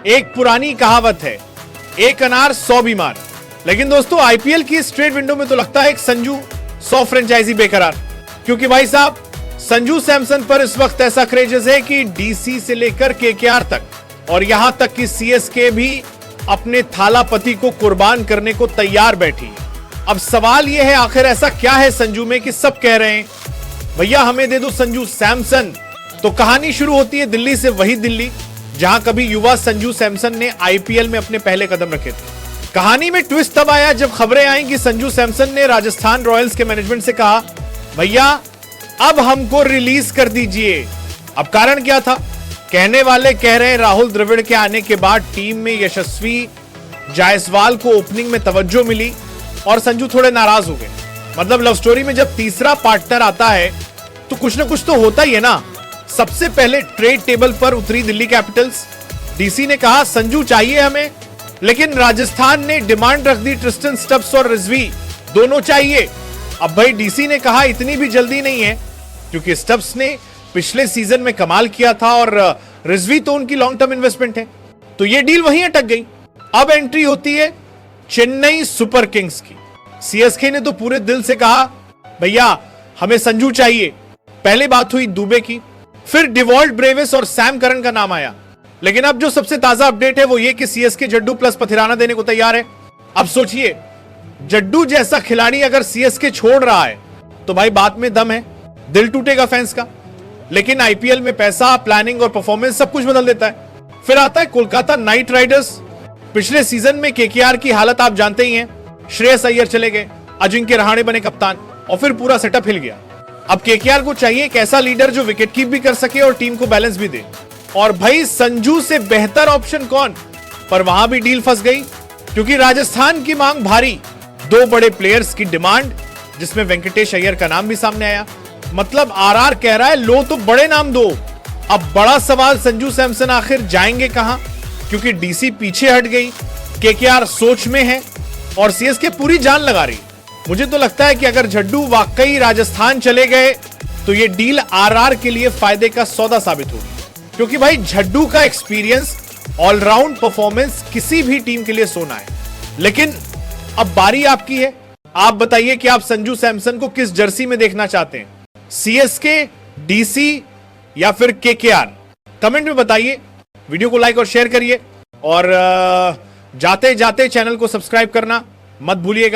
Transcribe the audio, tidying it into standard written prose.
एक पुरानी कहावत है, एक अनार 100 बीमार। लेकिन दोस्तों आईपीएल की इस ट्रेड विंडो में तो लगता है एक संजू 100 फ्रेंचाइजी बेकरार, क्योंकि भाई साहब संजू सैमसन पर इस वक्त ऐसा क्रेजेस है कि डीसी से लेकर केकेआर तक और यहां तक कि सीएसके भी अपने थालापति को कुर्बान करने को तैयार बैठी है। अब सवाल यह है आखिर ऐसा क्या है संजू में कि सब कह रहे हैं भैया हमें दे दो संजू सैमसन। तो कहानी शुरू होती है दिल्ली से, वही दिल्ली जहां कभी युवा संजू सैमसन ने आईपीएल में अपने पहले कदम रखे थे। कहानी में ट्विस्ट तब आया जब खबरें आई कि संजू सैमसन ने राजस्थान रॉयल्स के मैनेजमेंट से कहा भैया अब हमको रिलीज कर दीजिए। अब कारण क्या था? कहने वाले कह रहे हैं राहुल द्रविड़ के आने के बाद टीम में यशस्वी जायसवाल को ओपनिंग में तवज्जो मिली और संजू थोड़े नाराज हो गए। मतलब लव स्टोरी में जब तीसरा पार्टनर आता है तो कुछ ना कुछ तो होता ही है ना। सबसे पहले ट्रेड टेबल पर उतरी दिल्ली कैपिटल्स। डीसी ने कहा संजू चाहिए हमें, लेकिन राजस्थान ने डिमांड रख दी ट्रिस्टन स्टब्स और रिजवी दोनों चाहिए। अब भाई डीसी ने कहा इतनी भी जल्दी नहीं है, क्योंकि स्टब्स ने पिछले सीजन में कमाल किया था और रिजवी तो उनकी लॉन्ग टर्म इन्वेस्टमेंट है। तो ये डील वहीं अटक गई। अब एंट्री होती है चेन्नई सुपर किंग्स की। सीएसके ने तो पूरे दिल से कहा भैया हमें संजू चाहिए। पहले बात हुई दुबे की, फिर डिवॉल्ट ब्रेविस और सैम करन का नाम आया। लेकिन अब जो सबसे ताजा अपडेट है वो ये कि सीएसके जड्डू प्लस पथिराना देने को तैयार है। अब सोचिए जड्डू जैसा खिलाड़ी अगर सीएसके छोड़ रहा है तो भाई बात में दम है, दिल टूटेगा फैंस का। लेकिन आईपीएल में पैसा, प्लानिंग और परफॉर्मेंस सब कुछ बदल देता है। फिर आता है कोलकाता नाइट राइडर्स। पिछले सीजन में केकेआर की हालत आप जानते ही हैं। श्रेयस अय्यर चले गए, अजिंक्य रहाणे बने कप्तान और फिर पूरा सेटअप हिल गया। अब केकेआर को चाहिए एक ऐसा लीडर जो विकेट कीप भी कर सके और टीम को बैलेंस भी दे। और भाई संजू से बेहतर ऑप्शन कौन? पर वहां भी डील फंस गई, क्योंकि राजस्थान की मांग भारी, दो बड़े प्लेयर्स की डिमांड, जिसमें वेंकटेश अय्यर का नाम भी सामने आया। मतलब आरआर कह रहा है लो तो बड़े नाम दो। अब बड़ा सवाल संजू सैमसन आखिर जाएंगे कहां, क्योंकि डीसी पीछे हट गई, केकेआर सोच में है और सीएसके पूरी जान लगा रही। मुझे तो लगता है कि अगर जड्डू वाकई राजस्थान चले गए तो ये डील आरआर के लिए फायदे का सौदा साबित होगी, क्योंकि भाई जड्डू का एक्सपीरियंस, ऑलराउंड परफॉर्मेंस किसी भी टीम के लिए सोना है। लेकिन अब बारी आपकी है, आप बताइए कि आप संजू सैमसन को किस जर्सी में देखना चाहते हैं, सीएसके, डीसी या फिर केकेआर? कमेंट में बताइए। वीडियो को लाइक और शेयर करिए और जाते जाते चैनल को सब्सक्राइब करना मत भूलिएगा।